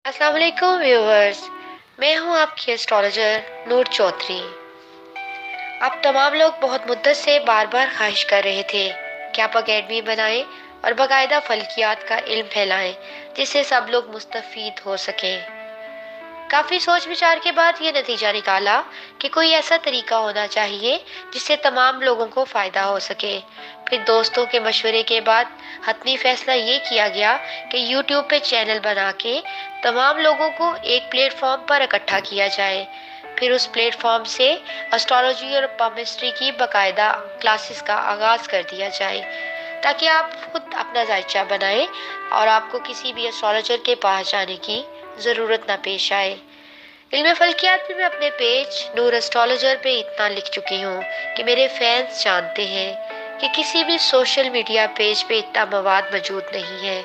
अस्सलाम वालेकुम व्यूवर्स। मैं हूं आपकी एस्ट्रोलॉजर नूर चौधरी। आप तमाम लोग बहुत मुद्दत से बार बार ख्वाहिश कर रहे थे कि आप अकेडमी बनाएं और बाकायदा फल्कियात का इल्म फैलाएं जिससे सब लोग मुस्तफीद हो सकें। काफ़ी सोच विचार के बाद ये नतीजा निकाला कि कोई ऐसा तरीका होना चाहिए जिससे तमाम लोगों को फ़ायदा हो सके। फिर दोस्तों के मशवरे के बाद हतमी फैसला ये किया गया कि यूट्यूब पे चैनल बना के तमाम लोगों को एक प्लेटफॉर्म पर इकट्ठा किया जाए। फिर उस प्लेटफॉर्म से एस्ट्रोलॉजी और पामिस्ट्री की बाकायदा क्लासेस का आगाज़ कर दिया जाए ताकि आप खुद अपना जायचा बनाएं और आपको किसी भी एस्ट्रोलॉजर के पास जाने की ज़रूरत ना पेश आए। इल्म फल्कियात में मैं अपने पेज नूर एस्ट्रोलॉजर पे इतना लिख चुकी हूँ कि मेरे फैंस जानते हैं कि किसी भी सोशल मीडिया पेज पे इतना मवाद मौजूद नहीं है।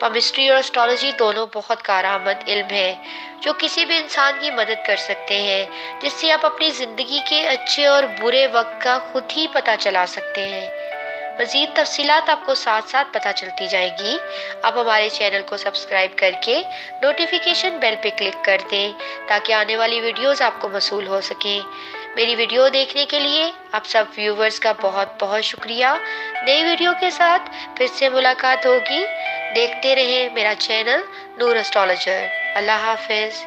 पामिस्ट्री और एस्ट्रोलॉजी दोनों बहुत कारआमद इल्म है जो किसी भी इंसान की मदद कर सकते हैं, जिससे आप अपनी ज़िंदगी के अच्छे और बुरे वक्त का खुद ही पता चला सकते हैं। मज़ीद तफसीलात आपको साथ साथ पता चलती जाएगी। आप हमारे चैनल को सब्सक्राइब करके नोटिफिकेशन बेल पे क्लिक कर दें ताकि आने वाली वीडियोस आपको मसूल हो सकें। मेरी वीडियो देखने के लिए आप सब व्यूवर्स का बहुत बहुत शुक्रिया। नई वीडियो के साथ फिर से मुलाकात होगी। देखते रहें मेरा चैनल नूर एस्ट्रोलॉजर। अल्लाह हाफिज़।